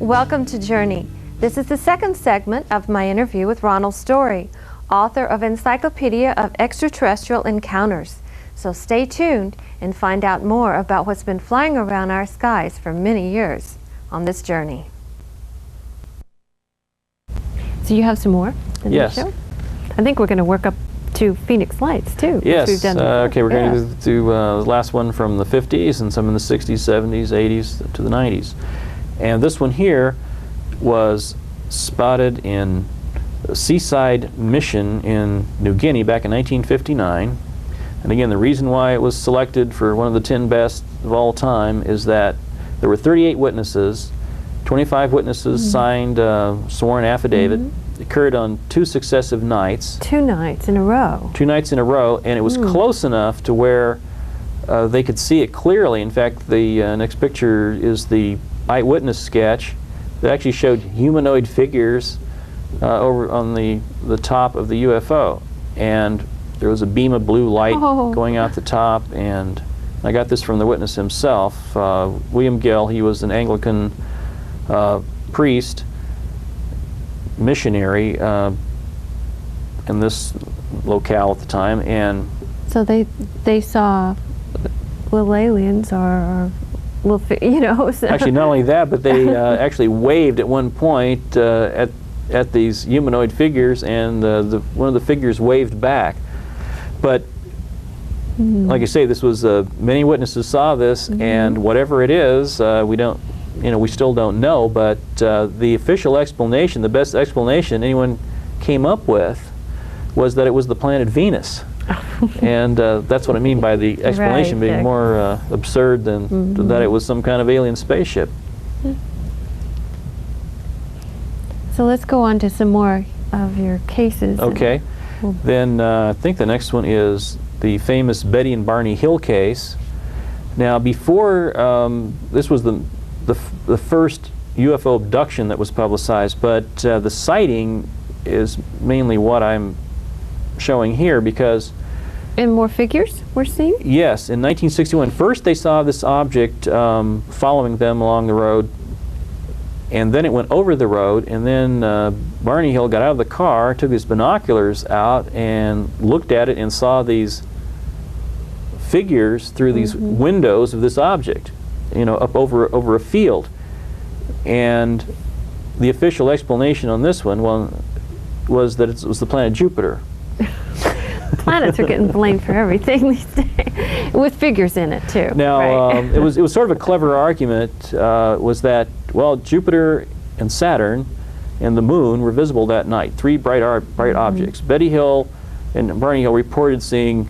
Welcome to Journey. This is the second segment of my interview with Ronald Story, author of Encyclopedia of Extraterrestrial Encounters. So stay tuned and find out more about what's been flying around our skies for many years on this journey. So you have some more in Yes. the show? I think we're going to work up to Phoenix Lights too. which Yes. We've done Okay, we're going to do the last one from the 50s and some in the 60s, 70s, 80s to the 90s. And this one here was spotted in a seaside mission in New Guinea back in 1959. And again, the reason why it was selected for one of the 10 best of all time is that there were 38 witnesses, 25 witnesses signed sworn affidavit. It occurred on 2 successive nights. 2 nights in a row. 2 nights in a row, and it was close enough to where they could see it clearly. In fact, the next picture is the eyewitness sketch that actually showed humanoid figures over on the top of the UFO. And there was a beam of blue light going out the top, and I got this from the witness himself, William Gill. He was an Anglican priest, missionary in this locale at the time. And so they saw little aliens or little, you know. So actually, not only that, but they actually waved at one point at these humanoid figures, and one of the figures waved back. But like I say, this was many witnesses saw this, and whatever it is, we don't, we still don't know. But the official explanation, the best explanation anyone came up with, was that it was the planet Venus. And that's what I mean by the explanation being more absurd than that it was some kind of alien spaceship. So let's go on to some more of your cases. Okay. Then I think the next one is the famous Betty and Barney Hill case. Now, before this was the first UFO abduction that was publicized, but the sighting is mainly what I'm showing here, because and more figures we're seeing? Yes, in 1961. First they saw this object following them along the road, and then it went over the road, and then Barney Hill got out of the car, took his binoculars out, and looked at it and saw these figures through these windows of this object, up over a field. And the official explanation on this one was that it was the planet Jupiter. Planets are getting blamed for everything these days, with figures in it too. Now, it was sort of a clever argument. Was that, well, Jupiter and Saturn and the Moon were visible that night, 3 bright objects. Betty Hill and Barney Hill reported seeing,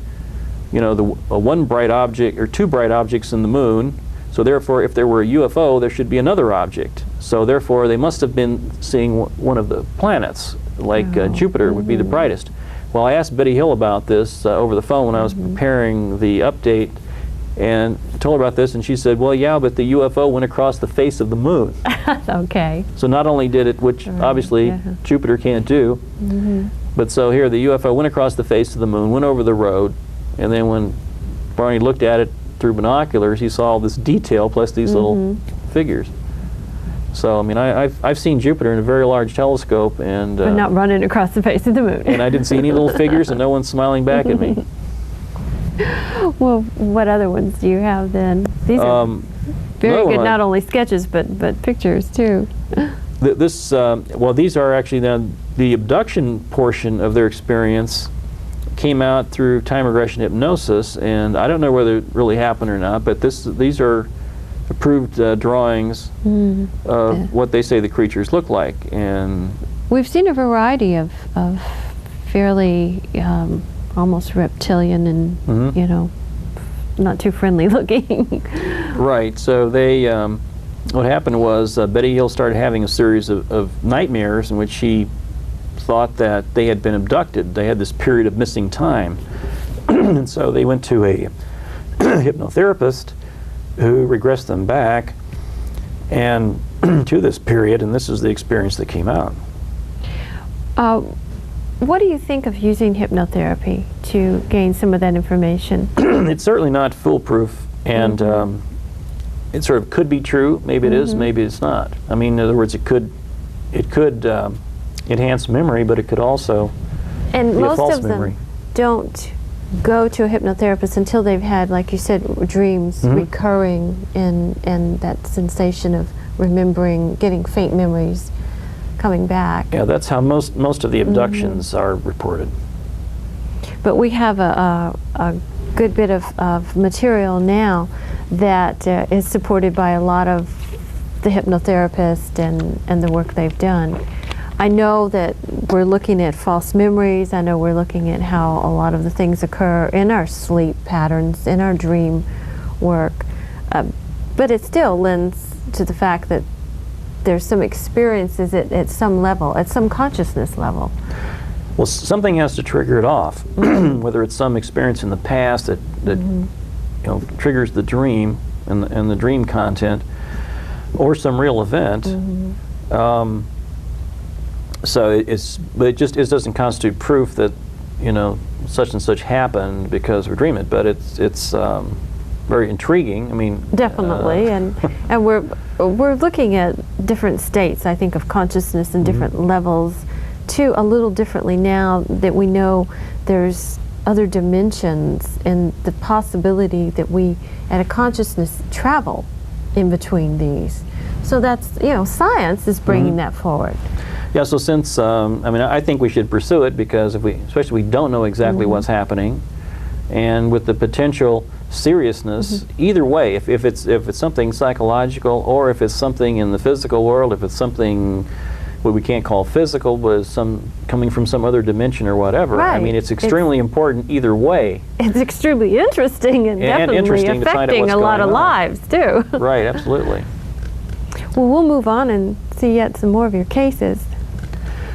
one bright object or 2 bright objects in the Moon. So therefore, if there were a UFO, there should be another object. So therefore, they must have been seeing one of the planets, like Jupiter would be the brightest. Well, I asked Betty Hill about this over the phone when I was preparing the update, and told her about this, and she said, well, yeah, but the UFO went across the face of the Moon. Okay. So not only did it, which obviously Jupiter can't do, but so here the UFO went across the face of the Moon, went over the road, and then when Barney looked at it through binoculars, he saw all this detail plus these little figures. So, I mean, I've seen Jupiter in a very large telescope, and but not running across the face of the Moon. and I didn't see any little figures, and no one's smiling back at me. Well, what other ones do you have then? These are very good, not only sketches, but pictures too. Well, these are actually the abduction portion of their experience came out through time regression hypnosis, and I don't know whether it really happened or not, but these are approved drawings of what they say the creatures look like. And we've seen a variety of fairly almost reptilian and not too friendly looking. Right. So they what happened was Betty Hill started having a series of nightmares in which she thought that they had been abducted. They had this period of missing time. And so they went to a hypnotherapist who regressed them back and to this period, and this is the experience that came out. What do you think of using hypnotherapy to gain some of that information? It's certainly not foolproof, and it sort of could be true. Maybe it is, maybe it's not. I mean, in other words, it could enhance memory, but it could also and be a most false of memory. them don't go to a hypnotherapist until they've had, like you said, dreams recurring and that sensation of remembering, getting faint memories coming back. Yeah, that's how most of the abductions are reported. But we have a good bit of material now that is supported by a lot of the hypnotherapists and the work they've done. I know that we're looking at false memories. I know we're looking at how a lot of the things occur in our sleep patterns, in our dream work. But it still lends to the fact that there's some experiences at some level, at some consciousness level. Well, something has to trigger it off, whether it's some experience in the past that you know, triggers the dream and the dream content, or some real event. So but it doesn't constitute proof that, you know, such and such happened because we're dreaming. But it's very intriguing. I mean, definitely, and we're looking at different states, I think, of consciousness and different levels too, a little differently now that we know there's other dimensions and the possibility that we, at a consciousness, travel in between these. So that's, you know, science is bringing that forward. Yeah, so since, I mean, I think we should pursue it because especially if we don't know exactly what's happening, and with the potential seriousness, either way, if it's something psychological or if it's something in the physical world, if it's something what we can't call physical, but coming from some other dimension or whatever. Right. I mean, it's extremely important either way. It's extremely interesting and definitely interesting to find out affecting what's a lot going of on. lives too. Right, absolutely. Well, we'll move on and see yet some more of your cases.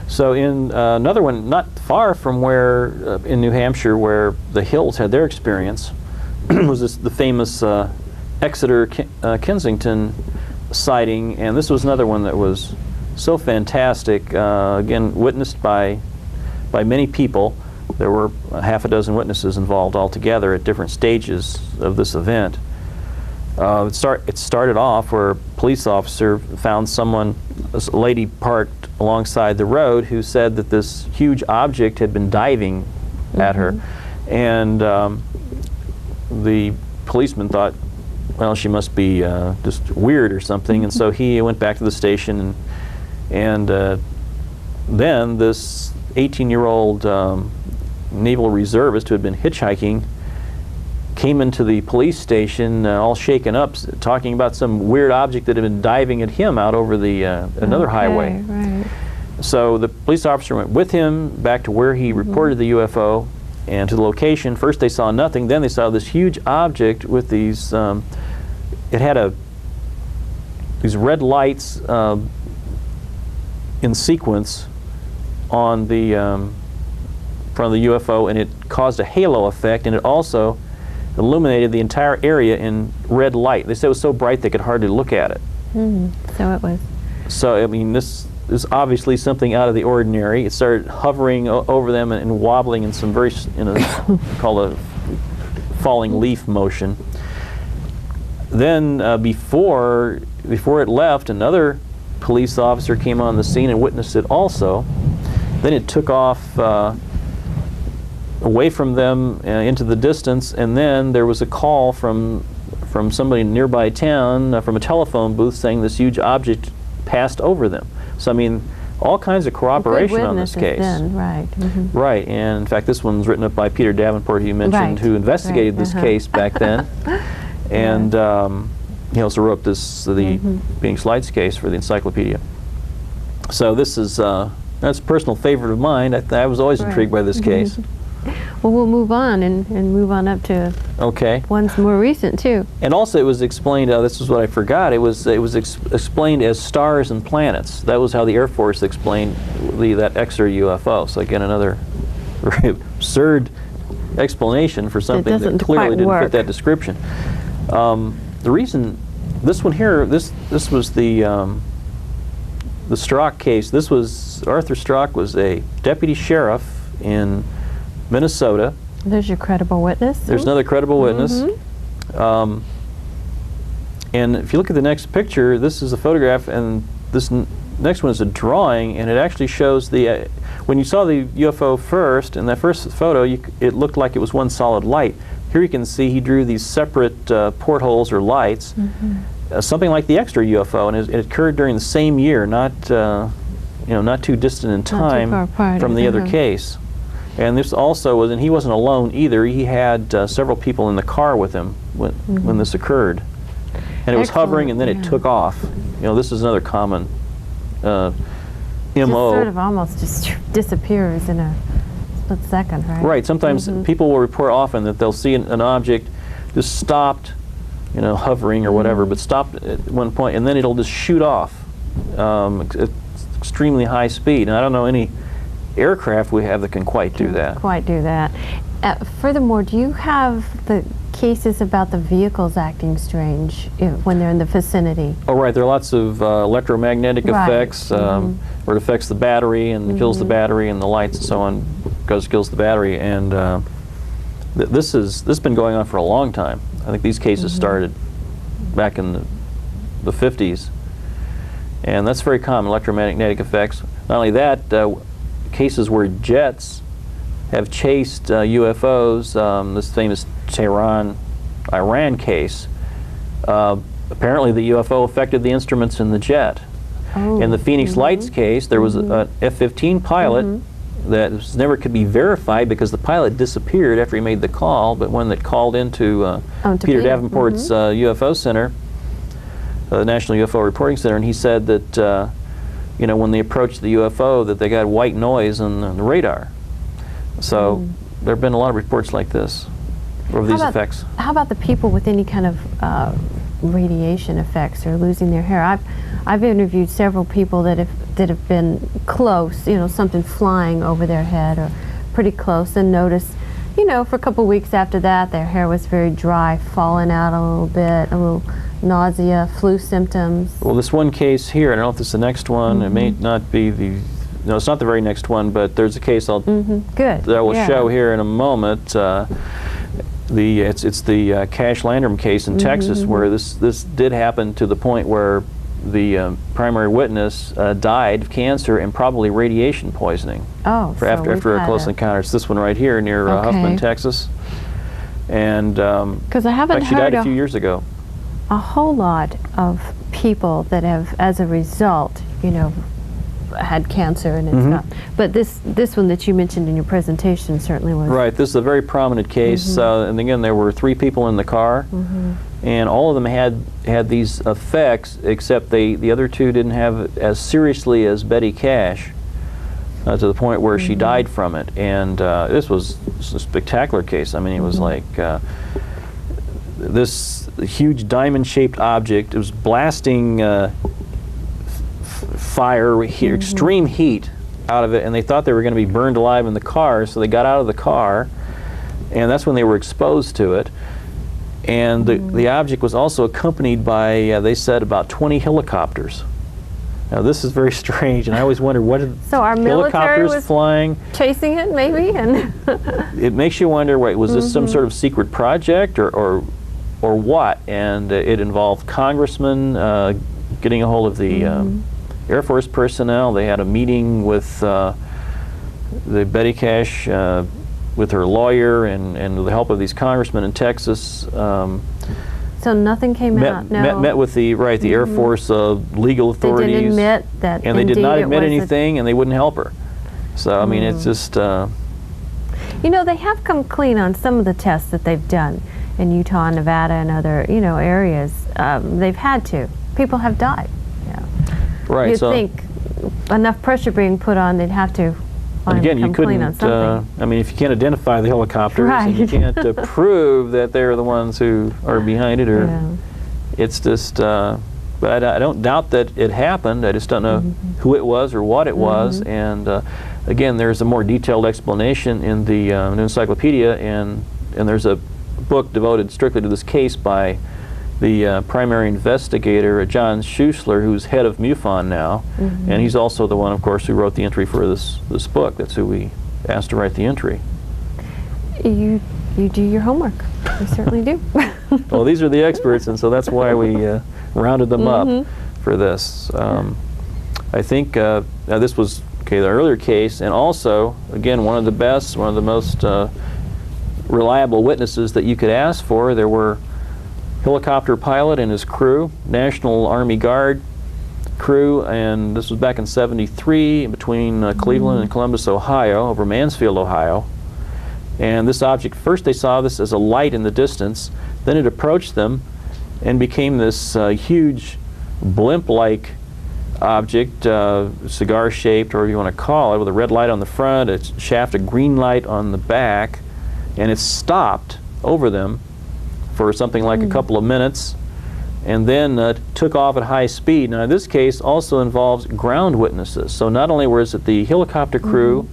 So in another one, not far from where, in New Hampshire, where the Hills had their experience, was the famous Exeter Kensington sighting, and this was another one that was so fantastic, again witnessed by many people. There were half a dozen witnesses involved altogether at different stages of this event. It started off where a police officer found a lady parked alongside the road who said that this huge object had been diving at her, and the policeman thought, well, she must be just weird or something, and so he went back to the station, and then this 18-year-old naval reservist who had been hitchhiking came into the police station all shaken up, talking about some weird object that had been diving at him out over the another highway. Right. So the police officer went with him back to where he reported the UFO and to the location. First they saw nothing, then they saw this huge object with these, it had these red lights in sequence on the front of the UFO, and it caused a halo effect, and it also illuminated the entire area in red light. They said it was so bright they could hardly look at it. So it was. So I mean, this is obviously something out of the ordinary. It started hovering over them and wobbling in some very, called a falling leaf motion. Then before it left, another police officer came on the scene and witnessed it also. Then it took off away from them into the distance, and then there was a call from somebody in a nearby town from a telephone booth saying this huge object passed over them. So I mean, all kinds of corroboration on this case. Then, right. Right, and in fact this one's written up by Peter Davenport, who you mentioned, who investigated this case back then, and he also wrote the Being Slides case for the Encyclopedia. So this is that's a personal favorite of mine. I was always intrigued by this case. Well, we'll move on and move on up to ones more recent too. And also it was explained, this is what I forgot, it was explained as stars and planets. That was how the Air Force explained that Exeter UFO. So again, another very absurd explanation for something that clearly didn't fit that description. The reason, this one here, this was the Strauch case. This was, Arthur Strauch was a deputy sheriff in Minnesota. There's your credible witness. There's another credible witness. And if you look at the next picture, this is a photograph, and this next one is a drawing, and it actually shows the, when you saw the UFO first, in that first photo, it looked like it was one solid light. Here you can see he drew these separate portholes or lights, something like the extra UFO, and it occurred during the same year, not not too distant in time from the other case. And this also was, and he wasn't alone either. He had several people in the car with him when this occurred. And it was hovering, and then it took off. This is another common MO. Just sort of almost just disappears in a split second, right? Right. Sometimes people will report often that they'll see an object just stopped, hovering or whatever, but stopped at one point, and then it'll just shoot off at extremely high speed. And I don't know any aircraft we have that can quite do that. Furthermore, do you have the cases about the vehicles acting strange when they're in the vicinity? Oh, right. There are lots of electromagnetic effects where it affects the battery and kills the battery, and the lights and so on kills the battery. And this has been going on for a long time. I think these cases started back in the 50s. And that's very common, electromagnetic effects. Not only that, cases where jets have chased UFOs, this famous Tehran, Iran case, apparently the UFO affected the instruments in the jet. In the Phoenix Lights case, there was an F-15 pilot that never could be verified because the pilot disappeared after he made the call, but one that called into Peter Davenport's UFO Center, the National UFO Reporting Center, and he said that when they approached the UFO that they got white noise on the radar. So there have been a lot of reports like this of these effects. How about the people with any kind of radiation effects or losing their hair? I've interviewed several people that have been close, something flying over their head or pretty close, and noticed, for a couple weeks after that, their hair was very dry, falling out a little bit, a little nausea, flu symptoms. Well, this one case here, I don't know if this is the next one. It may not be the. No, it's not the very next one, but there's a case that I will show here in a moment. It's the Cash Landrum case in Texas, where this did happen to the point where the primary witness died of cancer and probably radiation poisoning. After a close encounter. It's this one right here near Huffman, Texas, and because I haven't heard, she died a few years ago. A whole lot of people that have, as a result, had cancer, and it's not. But this one that you mentioned in your presentation certainly was. Right. This is a very prominent case, and again, there were 3 people in the car, and all of them had these effects, except the other 2 didn't have it as seriously as Betty Cash, to the point where she died from it. And this was a spectacular case. I mean, it was like this huge diamond-shaped object. It was blasting fire, extreme heat out of it, and they thought they were going to be burned alive in the car, so they got out of the car, and that's when they were exposed to it. And the object was also accompanied by, they said, about 20 helicopters. Now this is very strange, and I always wonder, what did helicopters flying chasing it, maybe? And it makes you wonder, wait, was this some sort of secret project or what? And it involved congressmen getting a hold of the Air Force personnel. They had a meeting with the Betty Cash, with her lawyer, and with the help of these congressmen in Texas. So nothing came out. No. Met with the Air Force legal authorities. They didn't admit that. And they did not admit anything, and they wouldn't help her. So I mean, it's just. They have come clean on some of the tests that they've done in Utah, Nevada, and other areas. They've had to. People have died. Right. You'd think enough pressure being put on, they'd have to. And again, you couldn't. I mean, if you can't identify the helicopters, and you can't prove that they're the ones who are behind it, or it's just. But I don't doubt that it happened. I just don't know who it was or what it was. And again, there's a more detailed explanation in the new encyclopedia, and there's a book devoted strictly to this case by the primary investigator, John Schuessler, who's head of MUFON now, and he's also the one, of course, who wrote the entry for this book. That's who we asked to write the entry. You do your homework. You certainly do. Well, these are the experts, and so that's why we rounded them up for this. I think this was the earlier case, and also, again, one of the best, one of the most reliable witnesses that you could ask for. There were helicopter pilot and his crew, National Army Guard crew, and this was back in '73 between Cleveland and Columbus, Ohio, over Mansfield, Ohio. And this object, first they saw this as a light in the distance, then it approached them and became this huge blimp-like object, cigar-shaped, or whatever you want to call it, with a red light on the front, a shaft of green light on the back, and it stopped over them for something like a couple of minutes, and then took off at high speed. Now, this case also involves ground witnesses. So not only was it the helicopter crew,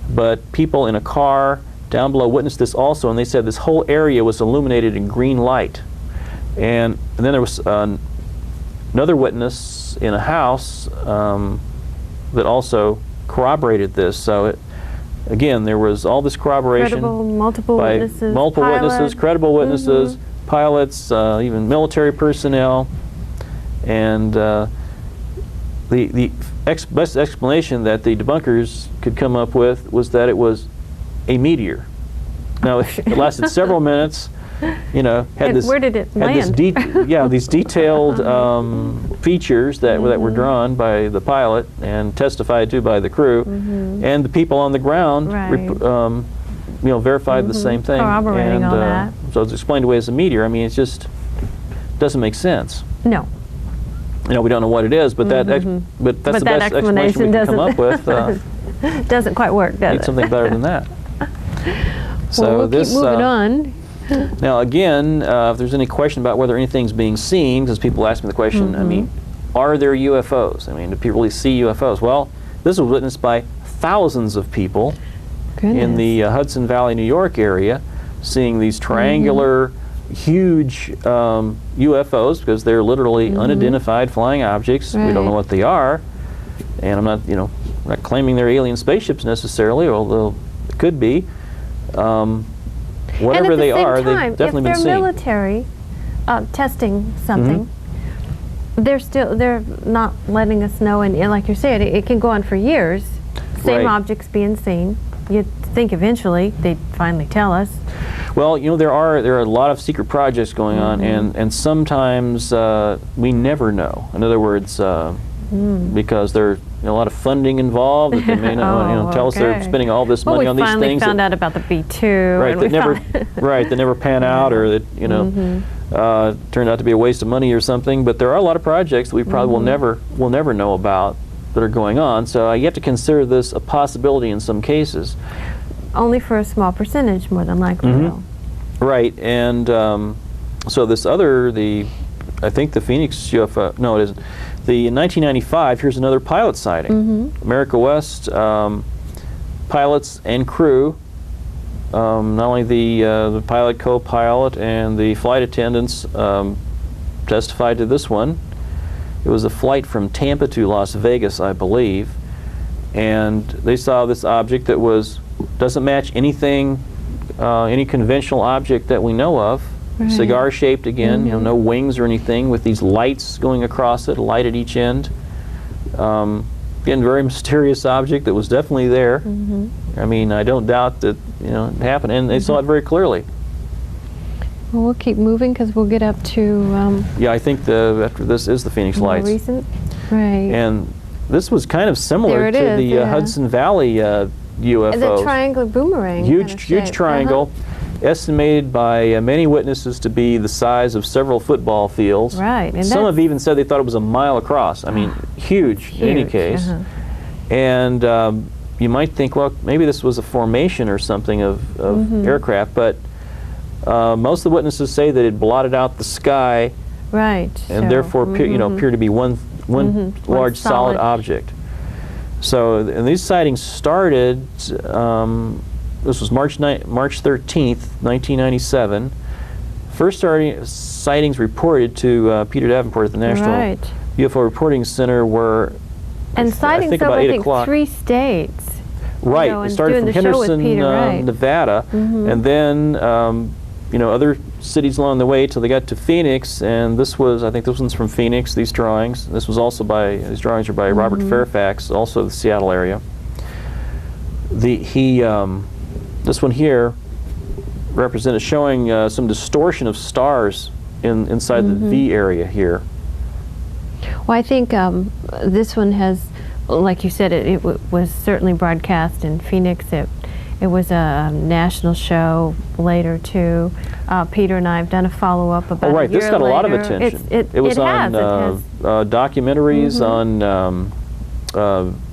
but people in a car down below witnessed this also, and they said this whole area was illuminated in green light. And then there was another witness in a house that also corroborated this. So again, there was all this corroboration multiple by witnesses, multiple witnesses, credible witnesses, pilots, even military personnel, and the best explanation that the debunkers could come up with was that it was a meteor. Now, it lasted several minutes. You know, had this. Where did it land? These detailed features that were drawn by the pilot and testified to by the crew, and the people on the ground, verified the same thing. Corroborating all that. So it's explained away as a meteor. I mean, it just doesn't make sense. No. You know, we don't know what it is, but that's the best explanation we can come up with. Doesn't quite work, does it? Need something better than that. So we'll keep moving on. Now again, if there's any question about whether anything's being seen, because people ask me the question, I mean, are there UFOs? I mean, do people really see UFOs? Well, this was witnessed by thousands of people in the Hudson Valley, New York area, seeing these triangular, huge UFOs, because they're literally unidentified flying objects. We don't know what they are, and I'm not, not claiming they're alien spaceships necessarily, although it could be. Whatever they are, they've definitely been seen. If they're military testing something, they're not letting us know, and like you said, it can go on for years. Same objects being seen. You'd think eventually they'd finally tell us. Well, there are a lot of secret projects going on, and sometimes we never know. In other words, because there's a lot of funding involved, that they may not tell us they're spending all this money on these things. We finally found out about the B-2. Right, that never pan out, or that turned out to be a waste of money or something. But there are a lot of projects that we probably will never know about that are going on. So you have to consider this a possibility in some cases. Only for a small percentage, more than likely, though. Right, and so this other, I think the Phoenix UFO, no it isn't. In 1995, here's another pilot sighting. America West pilots and crew, not only the pilot, co-pilot, and the flight attendants testified to this one. It was a flight from Tampa to Las Vegas, I believe, and they saw this object that doesn't match anything, any conventional object that we know of. Cigar-shaped again, no wings or anything, with these lights going across it, a light at each end. Again, very mysterious object that was definitely there. I mean, I don't doubt that it happened, and they saw it very clearly. Well, we'll keep moving because we'll get up to. Yeah, I think after this is the Phoenix Lights. Recent, right? And this was kind of similar to the Hudson Valley UFO. The triangular boomerang. Huge triangle. Estimated by many witnesses to be the size of several football fields. Right. And some have even said they thought it was a mile across. I mean, huge in any case. And you might think, well, maybe this was a formation or something of aircraft, but most of the witnesses say that it blotted out the sky. Right. And therefore, appeared to be one large solid object. So, and these sightings started. This was March 13th, 1997. First sightings reported to Peter Davenport at the National UFO Reporting Center were, sightings over, I think, 3 states. Right. It started from Henderson, Nevada, and then other cities along the way till they got to Phoenix, and I think this one's from Phoenix, these drawings. These drawings are by Robert Fairfax, also the Seattle area. This one here represented showing some distortion of stars inside the V area here. Well, I think this one has, like you said, it was certainly broadcast in Phoenix. It was a national show later too. Peter and I have done a follow-up about. Oh, right. A year This got a lot of later. attention. It was on documentaries, on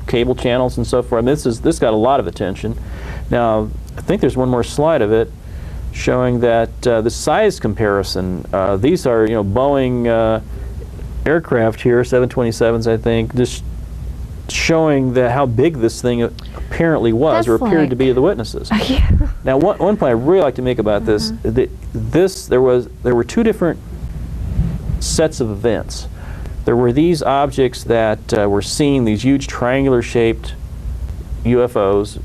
cable channels and so forth. This got a lot of attention. Now, I think there's one more slide of it showing that the size comparison. These are Boeing aircraft here, 727s, I think, just showing how big this thing apparently was, or appeared to be to the witnesses. Now, one point I really like to make about this, there were two different sets of events. There were these objects that were seen, these huge triangular-shaped UFOs,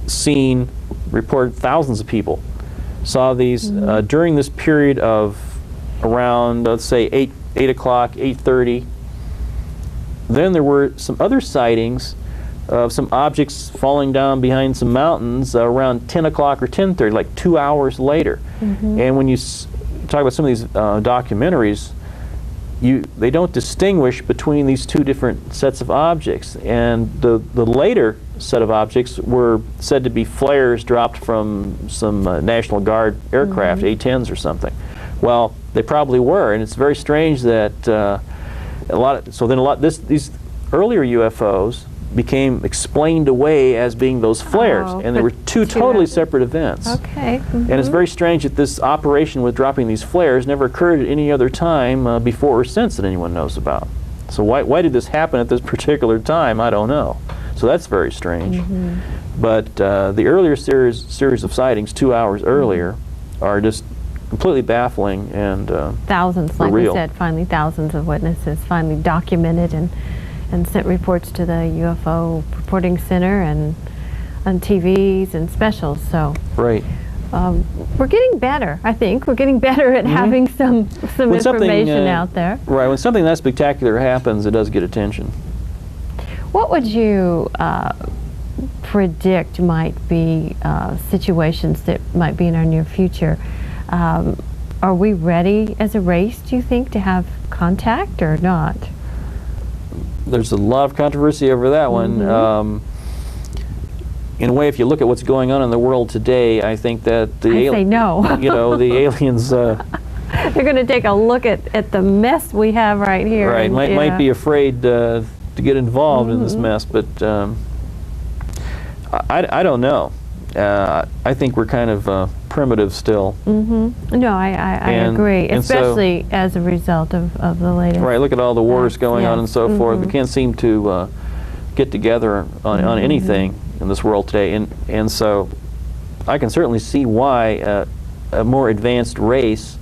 seen, reported. Thousands of people saw these during this period of around, let's say, 8 o'clock, 8:30. Then there were some other sightings of some objects falling down behind some mountains around 10 o'clock or 10:30, like 2 hours later. And when you talk about some of these documentaries, they don't distinguish between these two different sets of objects. And the later set of objects were said to be flares dropped from some National Guard aircraft, A-10s or something. Well, they probably were, and it's very strange that these earlier UFOs became explained away as being those flares, and there were two totally separate events. Okay. And it's very strange that this operation with dropping these flares never occurred at any other time before or since that anyone knows about. So why did this happen at this particular time? I don't know. So that's very strange. But the earlier series of sightings, 2 hours earlier, are just completely baffling and thousands, like we said, finally thousands of witnesses finally documented and sent reports to the UFO Reporting Center and on TVs and specials. So we're getting better. I think we're getting better at having some information out there. Right. When something that spectacular happens, it does get attention. What would you predict might be situations that might be in our near future? Are we ready as a race, do you think, to have contact or not? There's a lot of controversy over that one. In a way, if you look at what's going on in the world today, I think that the aliens they're going to take a look at the mess we have right here. Right, might be afraid to get involved in this mess, but I don't know. I think we're kind of primitive still. No, I agree, especially as a result of the latest. Right, look at all the wars going on and so forth. We can't seem to get together on anything in this world today, and so I can certainly see why a more advanced race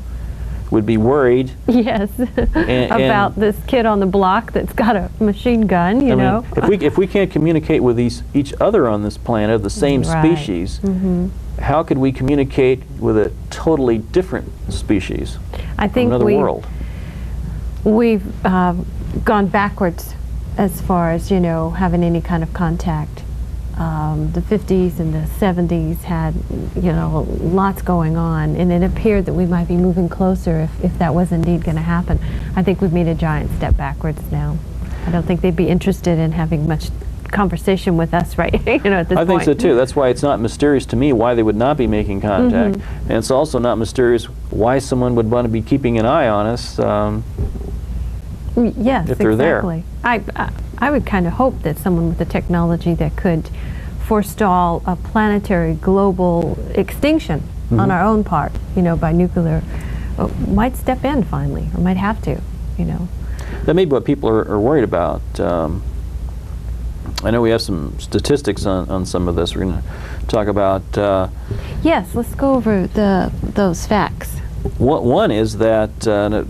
would be worried. Yes, about this kid on the block that's got a machine gun. You know, if we can't communicate with each other on this planet of the same species, how could we communicate with a totally different species? I think another world. We've gone backwards as far as having any kind of contact. The 50s and the 70s had, lots going on, and it appeared that we might be moving closer if that was indeed going to happen. I think we've made a giant step backwards now. I don't think they'd be interested in having much conversation with us right at this point. I think so too. That's why it's not mysterious to me why they would not be making contact, and it's also not mysterious why someone would want to be keeping an eye on us. Yes, if they're exactly. There. I would kind of hope that someone with the technology that could forestall a planetary global extinction on our own part, by nuclear, might step in finally, or might have to, That may be what people are worried about. I know we have some statistics on some of this. We're going to talk about. Yes, let's go over those facts. One is that.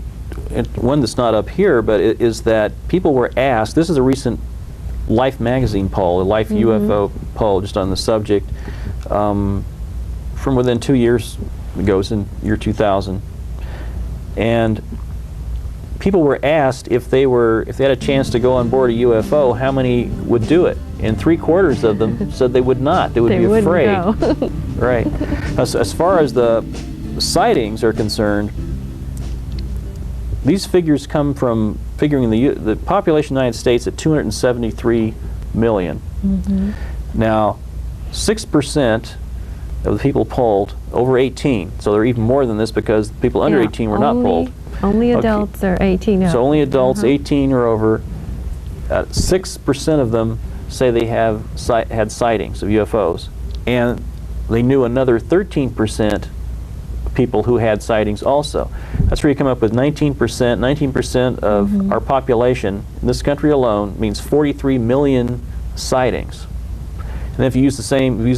One that's not up here, but it is that people were asked, this is a recent Life magazine poll, a Life UFO poll just on the subject, from within 2 years It goes in year 2000. And people were asked if they had a chance to go on board a UFO, how many would do it? And 3/4 of them said they would not. They would be afraid. Wouldn't go. Right. As far as the sightings are concerned, these figures come from figuring the population of the United States at 273 million. Mm-hmm. Now, 6% of the people polled over 18, so they're even more than this because people under 18 were not polled. Only Okay. adults are 18 up. So only adults 18 or over. 6% of them say they have had sightings of UFOs, and they knew another 13% people who had sightings also. That's where you come up with 19%. 19% of our population in this country alone means 43 million sightings. And if you use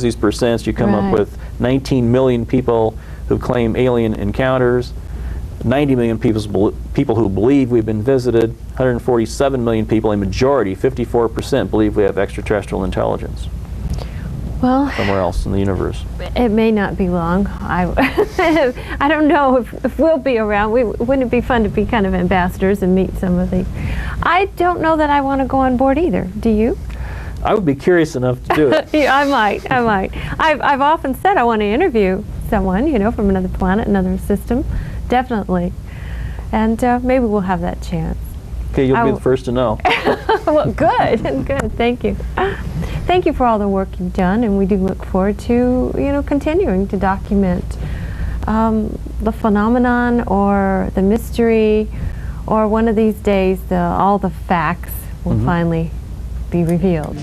these percents, you come up with 19 million people who claim alien encounters, 90 million people who believe we've been visited, 147 million people, a majority, 54%, believe we have extraterrestrial intelligence. Well, somewhere else in the universe. It may not be long. I don't know if we'll be around. Wouldn't it be fun to be kind of ambassadors and meet some of these? I don't know that I want to go on board either. Do you? I would be curious enough to do it. Yeah, I might. I've often said I want to interview someone, you know, from another planet, another system. Definitely. And maybe we'll have that chance. Okay, you'll be the first to know. Well, good. Good. Thank you. Thank you for all the work you've done, and we do look forward to, you know, continuing to document the phenomenon or the mystery, or one of these days all the facts will finally be revealed.